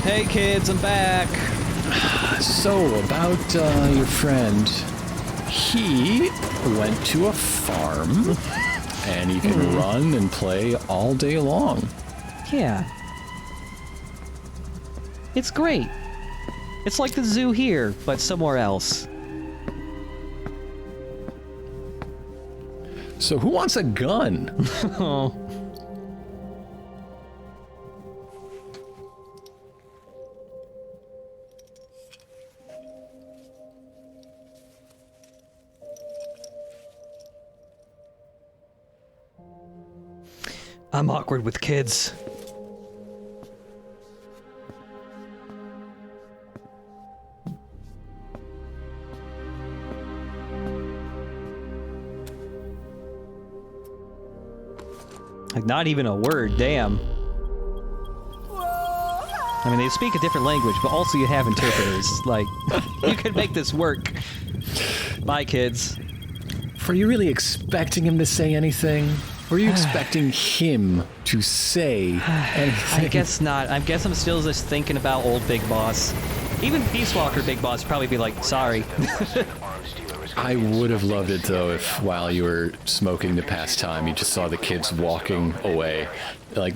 Hey kids, I'm back. So, about your friend. He went to a farm, and he can run and play all day long. Yeah. It's great. It's like the zoo here, but somewhere else. So who wants a gun? Oh. I'm awkward with kids. Like, not even a word, damn. I mean, they speak a different language, but also you have interpreters. Like, you could make this work. Bye, kids. Were you really expecting him to say anything? Were you expecting him to say anything? I guess not. I guess I'm still just thinking about old Big Boss. Even Peace Walker Big Boss would probably be like, sorry. I would have loved it, though, if while you were smoking the past time, you just saw the kids walking away. Like,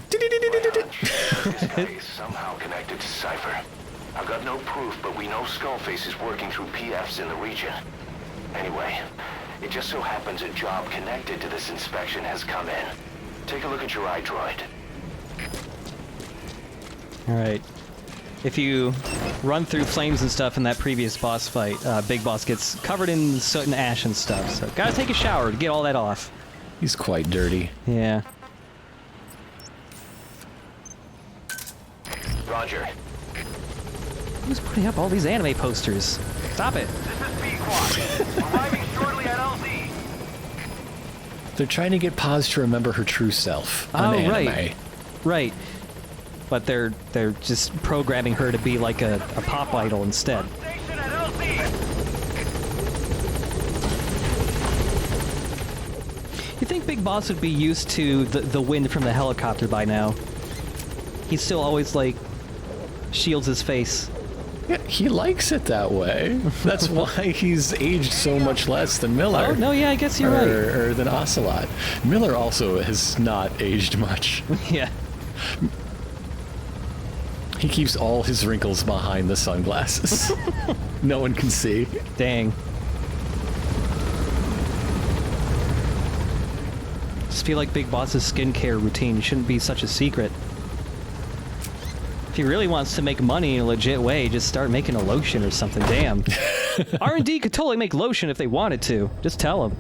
somehow connected to Cypher. I've got no proof, but we know Skullface is working through PFs in the region. Anyway, it just so happens a job connected to this inspection has come in. Take a look at your iDroid. Alright. If you run through flames and stuff in that previous boss fight, Big Boss gets covered in soot and ash and stuff, so gotta take a shower to get all that off. he's quite dirty. Yeah. Roger. Who's putting up all these anime posters? Stop it. This is B-Quad. Arriving shortly at LZ. They're trying to get Paz to remember her true self on anime. Right. Right. But they're just programming her to be like a pop idol instead. Station at LZ. You think Big Boss would be used to the wind from the helicopter by now? He still always, like, shields his face. Yeah, he likes it that way. That's why he's aged so much less than Miller. Oh, no, yeah, I guess you're right. Or than Ocelot. Miller also has not aged much. Yeah. He keeps all his wrinkles behind the sunglasses. No one can see. Dang. Just feel like Big Boss's skincare routine shouldn't be such a secret. If he really wants to make money in a legit way, just start making a lotion or something. Damn. R&D could totally make lotion if they wanted to. Just tell him.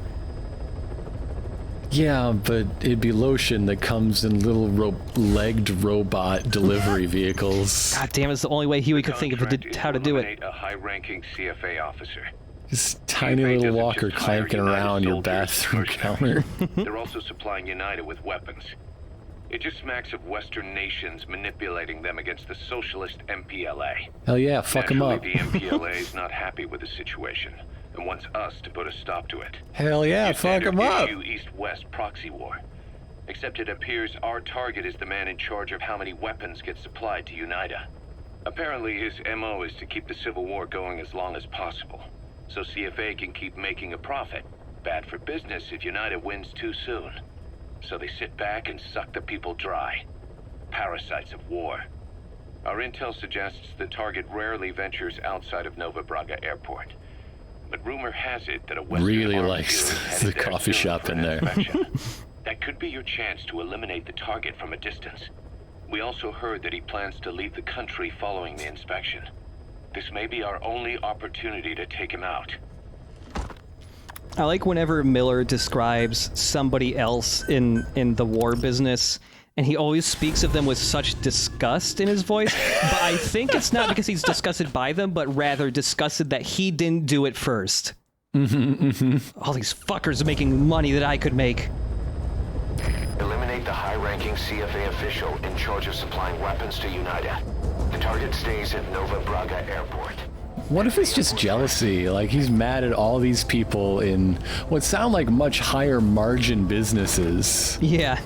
Yeah, but it'd be lotion that comes in little legged robot delivery vehicles. God damn, it's the only way Huey could think of how to do it. A high-ranking CFA officer. This tiny little walker clanking around your bathroom counter. They're also supplying United with weapons. It just smacks of Western nations manipulating them against the socialist MPLA. Hell yeah, fuck him up. The MPLA is not happy with the situation and wants us to put a stop to it. Hell yeah, fuck him up. East-West proxy war. Except it appears our target is the man in charge of how many weapons get supplied to UNITA. Apparently his MO is to keep the Civil War going as long as possible, so CFA can keep making a profit. Bad for business if UNITA wins too soon. So they sit back and suck the people dry. Parasites of war. Our intel suggests the target rarely ventures outside of Nova Braga Airport. But rumor has it that a Western really arms likes dealer is the headed there coffee soon shop for in an there. inspection. That could be your chance to eliminate the target from a distance. We also heard that he plans to leave the country following the inspection. This may be our only opportunity to take him out. I like whenever Miller describes somebody else in the war business, and he always speaks of them with such disgust in his voice, but I think it's not because he's disgusted by them, but rather disgusted that he didn't do it first. All these fuckers are making money that I could make. Eliminate the high-ranking CFA official in charge of supplying weapons to UNITA. The target stays at Nova Braga Airport. What if it's just jealousy? Like, he's mad at all these people in what sound like much higher margin businesses. Yeah.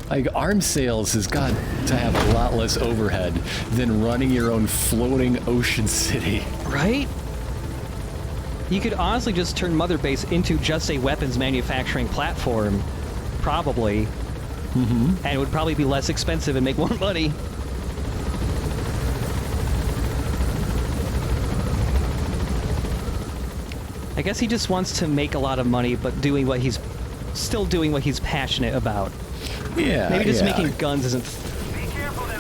Like, arms sales has got to have a lot less overhead than running your own floating ocean city. Right? You could honestly just turn Mother Base into just a weapons manufacturing platform. Probably. Mm-hmm. And it would probably be less expensive and make more money. I guess he just wants to make a lot of money, but still doing what he's passionate about. Yeah, maybe just making guns isn't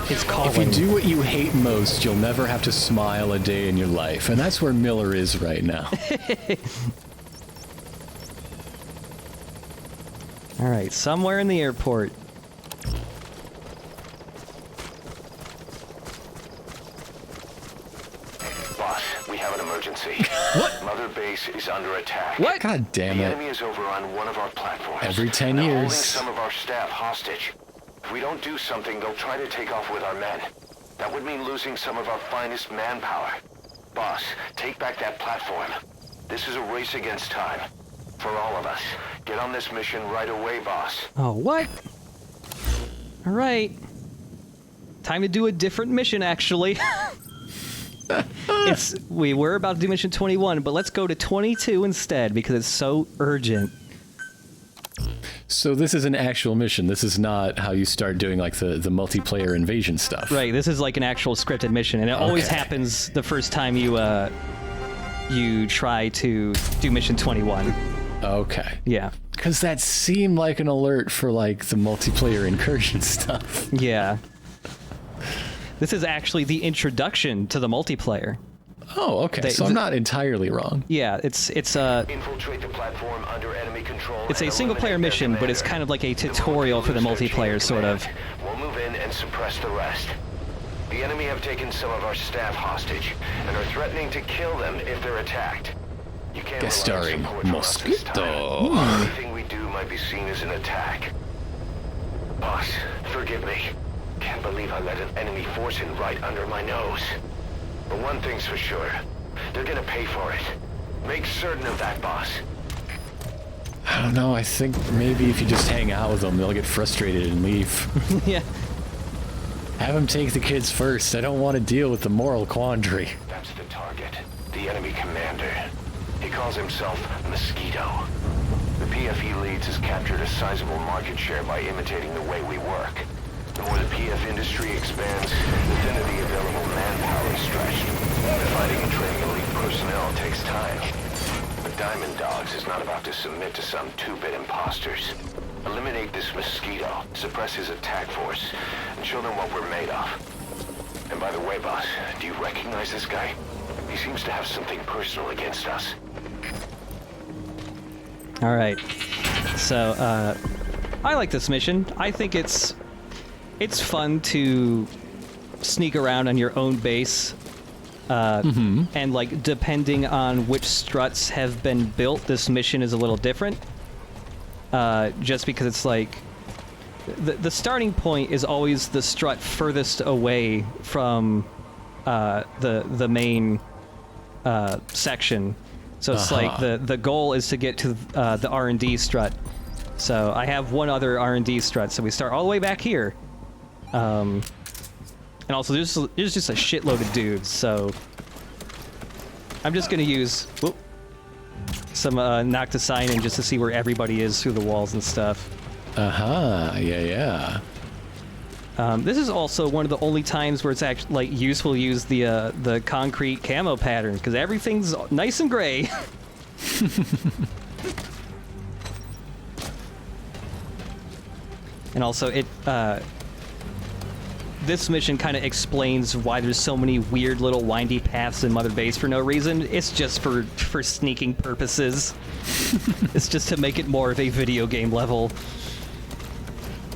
his calling. If you do what you hate most, you'll never have to smile a day in your life, and that's where Miller is right now. All right, somewhere in the airport. Boss, we have an emergency. What? Mother Base is under attack. What? God damn The it. enemy is over on one of our platforms. Every 10 They're years. holding some of our staff hostage. If we don't do something, they'll try to take off with our men. That would mean losing some of our finest manpower. Boss, take back that platform. This is a race against time. For all of us. Get on this mission right away, boss. Oh, what? All right. Time to do a different mission, actually. We were about to do mission 21, but let's go to 22 instead because it's so urgent. So this is an actual mission. This is not how you start doing like the multiplayer invasion stuff. Right, this is like an actual scripted mission, and it always happens the first time you try to do mission 21. Okay. Yeah. Because that seemed like an alert for like the multiplayer incursion stuff. Yeah. This is actually the introduction to the multiplayer. Oh, okay. So I'm not entirely wrong. Yeah, it's Infiltrate the platform under enemy control. It's a single player mission, but it's kind of like a tutorial for the multiplayer, sort of. We'll move in and suppress the rest. The enemy have taken some of our staff hostage and are threatening to kill them if they're attacked. You can't Guest rely on starring support from us this time. Mosquito. Anything we do might be seen as an attack. Boss, forgive me. Can't believe I let an enemy force in right under my nose. But one thing's for sure. They're gonna pay for it. Make certain of that, boss. I don't know. I think maybe if you just hang out with them, they'll get frustrated and leave. Yeah. Have them take the kids first. I don't want to deal with the moral quandary. That's the target. The enemy commander. He calls himself Mosquito. The PFE leads has captured a sizable market share by imitating the way we work. The more the PF industry expands, the thinner the available manpower is stretched. Finding and training elite personnel takes time. But Diamond Dogs is not about to submit to some two-bit imposters. Eliminate this Mosquito, suppress his attack force, and show them what we're made of. And by the way, boss, do you recognize this guy? He seems to have something personal against us. All right. So, I like this mission. I think it's fun to sneak around on your own base. And, like, depending on which struts have been built, this mission is a little different. Just because it's like... The starting point is always the strut furthest away from the main section. So it's like the goal is to get to the R&D strut. So I have one other R&D strut, so we start all the way back here. And also there's just a shitload of dudes, so I'm just gonna use some Nocticine just to see where everybody is through the walls and stuff. Yeah. This is also one of the only times where it's actually like useful to use the concrete camo pattern because everything's nice and gray. And also this mission kind of explains why there's so many weird little windy paths in Mother Base for no reason. It's just for sneaking purposes. It's just to make it more of a video game level.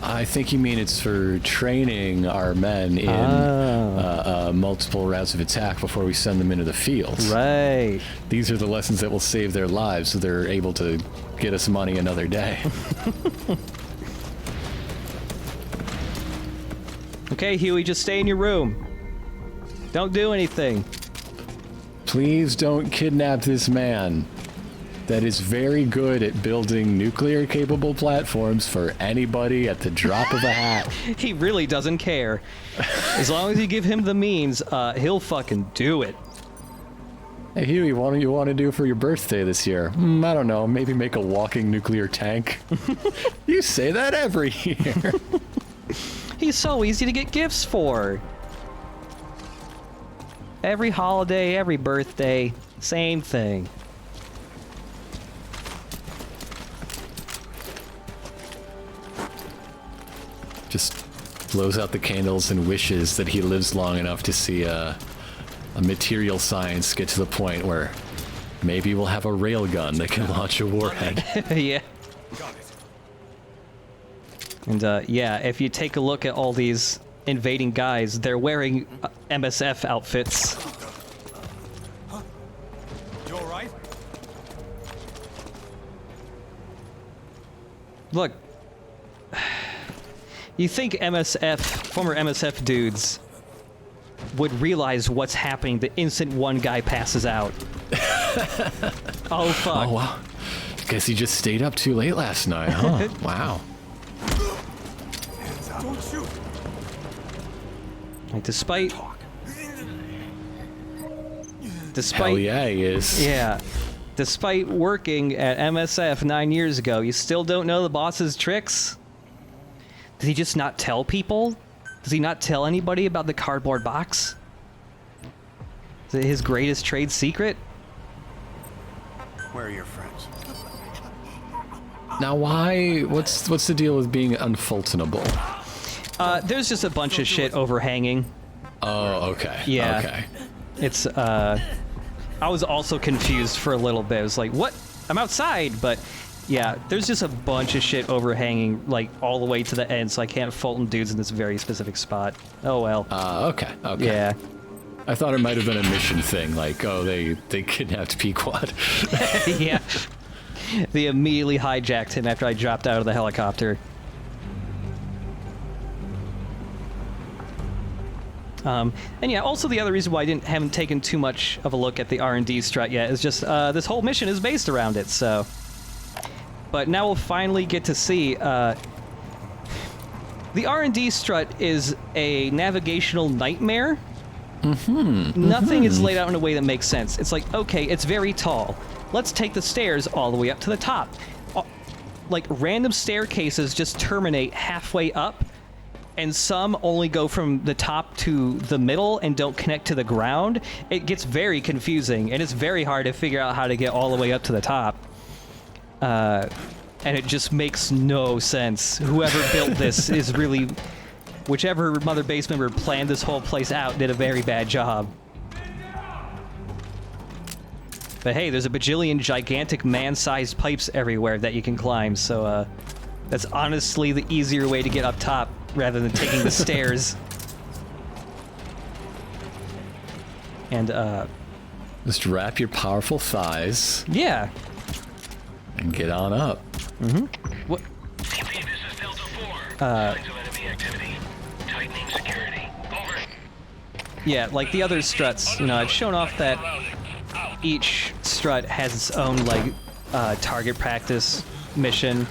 I think you mean it's for training our men in multiple rounds of attack before we send them into the field. Right. These are the lessons that will save their lives so they're able to get us money another day. Okay, Huey, just stay in your room. Don't do anything. Please don't kidnap this man. that is very good at building nuclear-capable platforms for anybody at the drop of a hat. He really doesn't care. As long as you give him the means, he'll fucking do it. Hey Huey, what do you want to do for your birthday this year? I don't know, maybe make a walking nuclear tank. You say that every year. He's so easy to get gifts for. Every holiday, every birthday, same thing. Just blows out the candles and wishes that he lives long enough to see a material science get to the point where maybe we'll have a railgun that can launch a warhead. Yeah. And yeah, if you take a look at all these invading guys, they're wearing MSF outfits. You all right? Look, you think former MSF dudes would realize what's happening the instant one guy passes out. Oh, fuck. Oh, wow. Guess he just stayed up too late last night, huh? Wow. Don't shoot. Like, despite... Hell yeah, he is. Yeah. Despite working at MSF 9 years ago, you still don't know the boss's tricks? Did he just not tell people? Does he not tell anybody about the cardboard box? Is it his greatest trade secret? Where are your friends? Now why, what's the deal with being unfultonable? There's just a bunch of shit overhanging. Oh, okay. Yeah. Okay. It's, I was also confused for a little bit. I was like, what? I'm outside, but yeah, there's just a bunch of shit overhanging, like, all the way to the end, so I can't Fulton dudes in this very specific spot. Oh, well. Okay. Yeah. I thought it might have been a mission thing, like, oh, they kidnapped Pequod. Yeah. They immediately hijacked him after I dropped out of the helicopter. And yeah, also the other reason why I haven't taken too much of a look at the R&D strut yet is just this whole mission is based around it, so... But now we'll finally get to see, the R&D strut is a navigational nightmare. Nothing is laid out in a way that makes sense. It's like, okay, it's very tall. Let's take the stairs all the way up to the top. Like, random staircases just terminate halfway up, and some only go from the top to the middle and don't connect to the ground. It gets very confusing, and it's very hard to figure out how to get all the way up to the top. And it just makes no sense. Whoever built this is really... Whichever Mother Base member planned this whole place out did a very bad job. But hey, there's a bajillion gigantic man-sized pipes everywhere that you can climb, so that's honestly the easier way to get up top rather than taking the stairs. And Just wrap your powerful thighs yeah. and get on up. What? CP, this is Delta 4. Signs of enemy activity. Tightening security. Over. Yeah, like the other struts, you know, I've shown off that each strut has its own, like, target practice mission.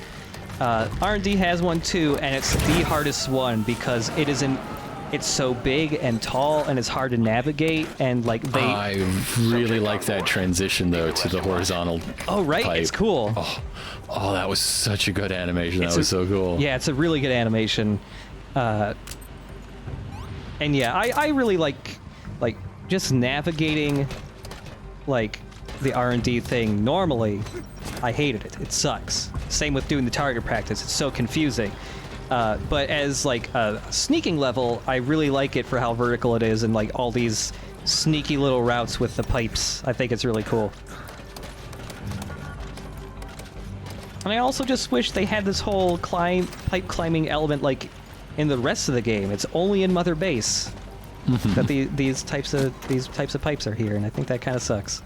R&D has one too, and it's the hardest one because it's so big and tall and it's hard to navigate, and like I really like that transition though to the horizontal right, pipe. it's cool. Oh, that was such a good animation. That was so cool. Yeah, it's a really good animation. And yeah, I really like just navigating like the R&D thing. Normally, I hated it. It sucks. Same with doing the target practice. It's so confusing. But as like a sneaking level, I really like it for how vertical it is and like all these sneaky little routes with the pipes. I think it's really cool. And I also just wish they had this whole pipe climbing element like in the rest of the game. It's only in Mother Base that these types of pipes are here, and I think that kind of sucks.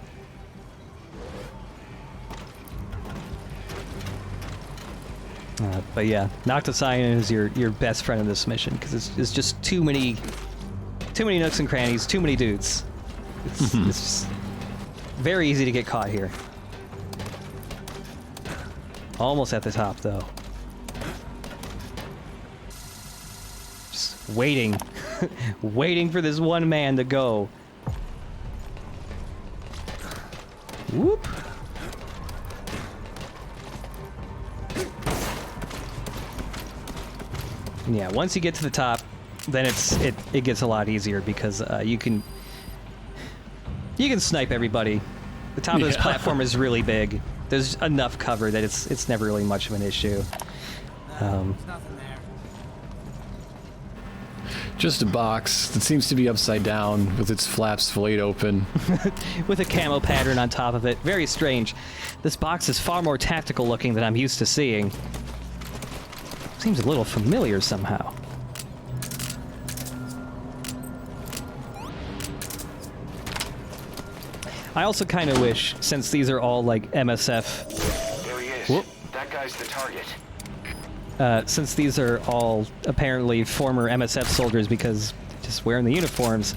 But yeah, Noctiscion is your best friend in this mission because it's just too many nooks and crannies, too many dudes. It's just very easy to get caught here. Almost at the top, though. Just waiting. Waiting for this one man to go. Whoop. Yeah, once you get to the top, then it gets a lot easier because you can snipe everybody. The top of this platform is really big. There's enough cover that it's never really much of an issue. Just a box that seems to be upside down with its flaps flayed open. With a camo pattern on top of it. Very strange. This box is far more tactical looking than I'm used to seeing. Seems a little familiar somehow. I also kind of wish, since these are all like MSF... There he is. Whoop. That guy's the target. Since these are all apparently former MSF soldiers because just wearing the uniforms,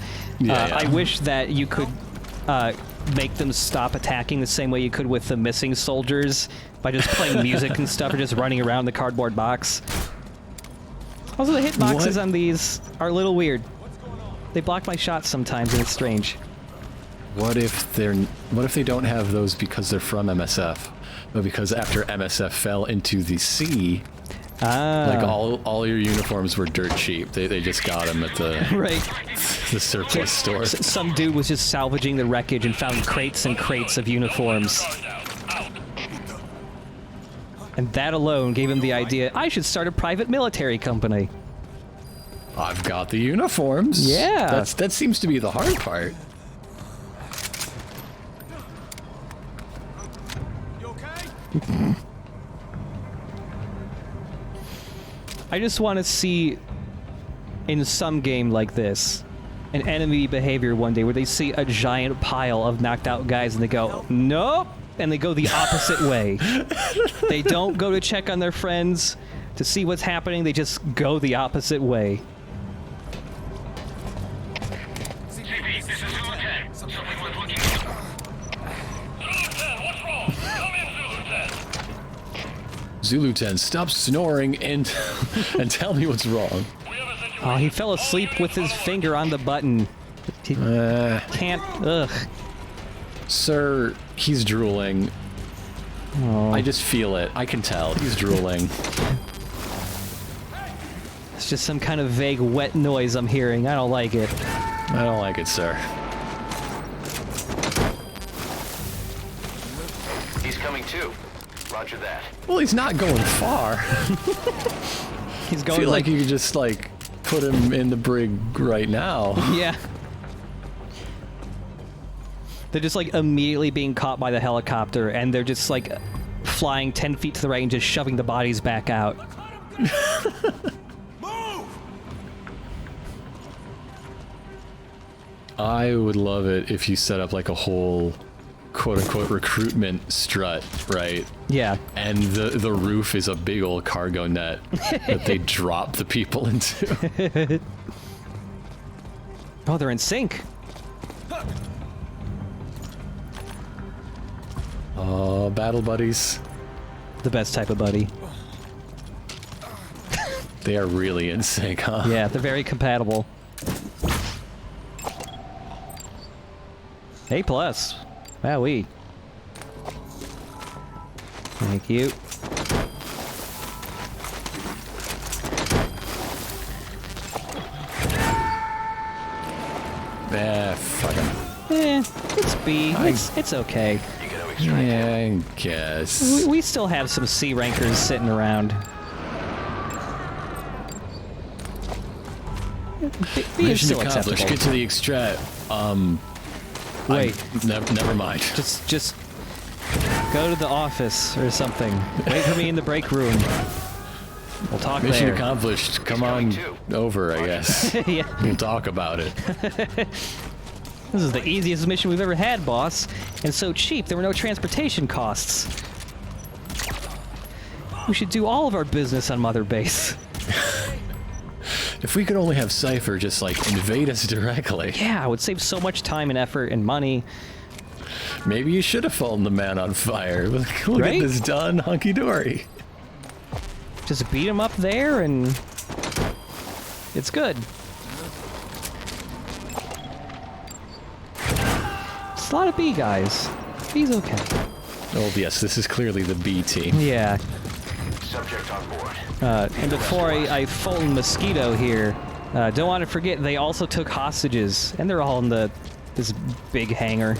I wish that you could make them stop attacking the same way you could with the missing soldiers by just playing music and stuff or just running around the cardboard box. Also, the hitboxes on these are a little weird. They block my shots sometimes and it's strange. What if they don't have those because they're from MSF? But because after MSF fell into the sea, like all your uniforms were dirt cheap. They just got them at the the surplus store. Some dude was just salvaging the wreckage and found crates and crates of uniforms. And that alone gave him the idea, I should start a private military company. I've got the uniforms. Yeah. That seems to be the hard part. I just want to see, in some game like this, an enemy behavior one day where they see a giant pile of knocked out guys and they go, nope, and they go the opposite way. They don't go to check on their friends to see what's happening, they just go the opposite way. CP, this is Zulu 10. Someone's looking. Zulu 10, stop snoring and tell me what's wrong. Oh, he fell asleep with his finger on the button. He can't. Ugh. Sir, he's drooling. Oh. I just feel it. I can tell. He's drooling. It's just some kind of vague wet noise I'm hearing. I don't like it. I don't like it, sir. He's coming too. Roger that. Well, he's not going far. He's I going feel like you could just, like, put him in the brig right now. Yeah. They're just, like, immediately being caught by the helicopter, and they're just, like, flying 10 feet to the right and just shoving the bodies back out. I would love it if you set up, like, a whole quote-unquote recruitment strut, right? Yeah. And the roof is a big old cargo net that they drop the people into. Oh, they're in sync. Oh, battle buddies. The best type of buddy. They are really in sync, huh? Yeah, they're very compatible. A+. Wowee. Thank you. Fuck him. It's B. It's okay. Yeah, I guess. We still have some C rankers sitting around. B is Mission still accomplished. acceptable. Get to the extract. Wait. Never mind. Just go to the office or something. Wait for me in the break room. We'll talk Mission there. accomplished. Come on over, I guess. Yeah. We'll talk about it. This is the easiest mission we've ever had, boss. And so cheap, there were no transportation costs. We should do all of our business on Mother Base. If we could only have Cypher just, like, invade us directly. Yeah, it would save so much time and effort and money. Maybe you should have fallen the man on fire. We'll Right? get this done, hunky-dory. Just beat him up there and it's good. It's a lot of B guys. B's okay. Oh, yes, this is clearly the B team. Yeah. Subject on board. And before I Fulton Mosquito here, don't want to forget they also took hostages, and they're all in this big hangar.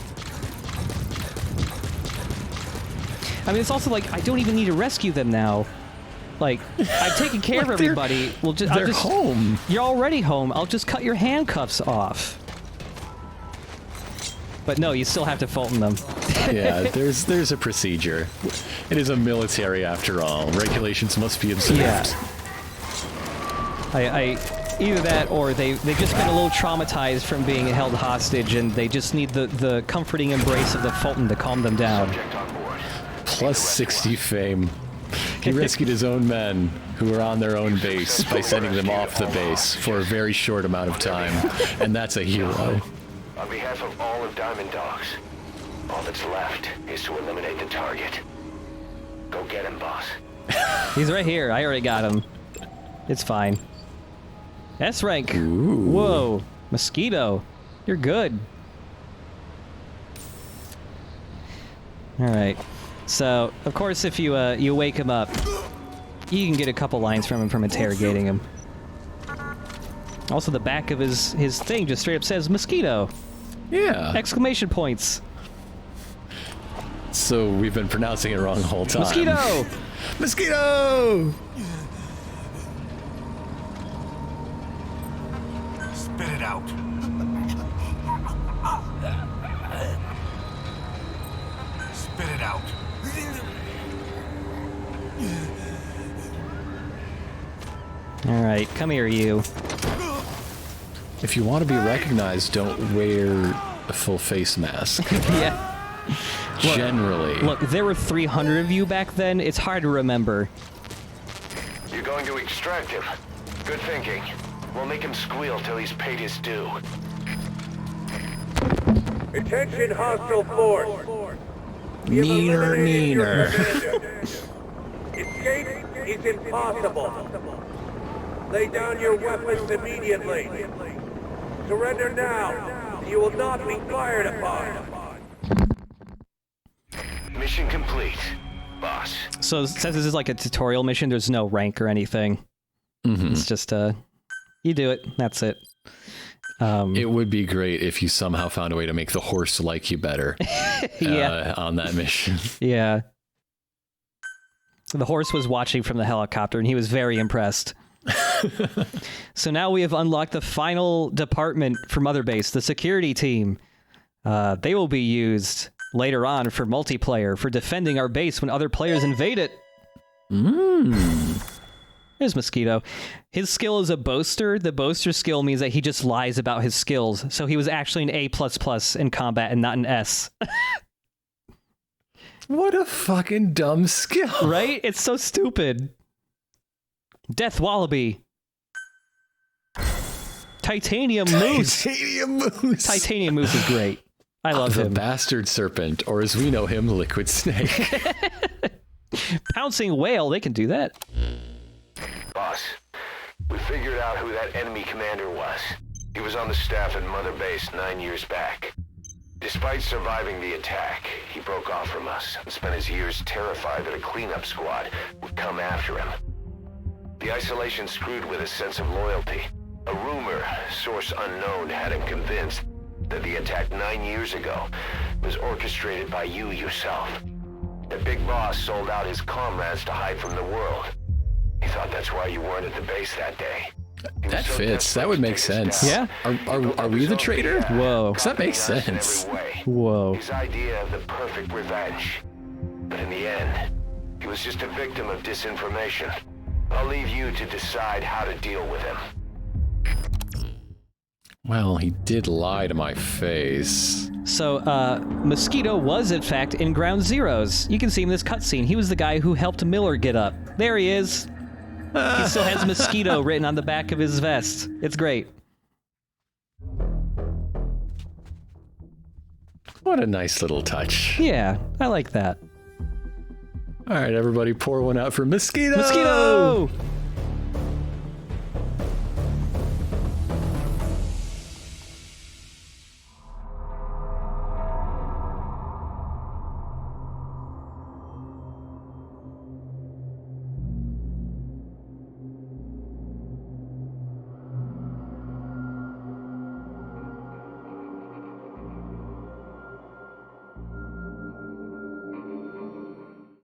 I mean, it's also like I don't even need to rescue them now. Like I've taken care of everybody. They're home. You're already home. I'll just cut your handcuffs off. But no, you still have to Fulton them. Yeah, there's a procedure. It is a military after all. Regulations must be observed. Yeah. I either that or they've just been a little traumatized from being held hostage and they just need the comforting embrace of the Fulton to calm them down. Subject on board. Plus 60 fame. He rescued his own men who were on their own base by sending them off the base for a very short amount of time. And that's a hero. On behalf of all of Diamond Dogs, all that's left is to eliminate the target. Go get him, boss. He's right here. I already got him. It's fine. S rank. Ooh. Whoa. Mosquito. You're good. Alright. So, of course, if you wake him up, you can get a couple lines from him from interrogating him. Also, the back of his thing just straight up says, Mosquito! Yeah. Exclamation points. So we've been pronouncing it wrong the whole time. Mosquito! Mosquito! Spit it out. Spit it out. Alright, come here, you. If you want to be recognized, don't wear a full face mask. Yeah. Generally. Look, there were 300 of you back then. It's hard to remember. You're going to extract him. Good thinking. We'll make him squeal till he's paid his due. Attention hostile force. Neener, neener. Escape is impossible. Lay down your weapons immediately. Surrender now. You will not be fired upon. Mission complete, boss. So since this is like a tutorial mission, there's no rank or anything. It's just you do it. That's it. It would be great if you somehow found a way to make the horse like you better. Yeah. On that mission. Yeah. The horse was watching from the helicopter, and he was very impressed. So now we have unlocked the final department for Mother Base, the security team. They will be used later on for multiplayer, for defending our base when other players invade it. There's Mosquito. His skill is a boaster. The boaster skill means that he just lies about his skills. So he was actually an A++ in combat and not an S. What a fucking dumb skill. Right? It's so stupid. Death Wallaby. Titanium Moose. Titanium Moose. Titanium Moose is great. I love the him. Bastard Serpent, or as we know him, Liquid Snake. Pouncing Whale, they can do that. Boss, we figured out who that enemy commander was. He was on the staff at Mother Base 9 years back. Despite surviving the attack, he broke off from us and spent his years terrified that a cleanup squad would come after him. The isolation screwed with his sense of loyalty. A rumor, source unknown, had him convinced that the attack 9 years ago was orchestrated by you yourself. The big boss sold out his comrades to hide from the world. He thought that's why you weren't at the base that day. That fits. That would make sense. Yeah. Are we the traitor? Whoa. 'Cause that makes sense. Whoa. His idea of the perfect revenge. But in the end, he was just a victim of disinformation. I'll leave you to decide how to deal with him. Well, he did lie to my face. So, Mosquito was, in fact, in Ground Zeroes. You can see him in this cutscene. He was the guy who helped Miller get up. There he is. He still has Mosquito written on the back of his vest. It's great. What a nice little touch. Yeah, I like that. All right, everybody, pour one out for Mosquito. Mosquito!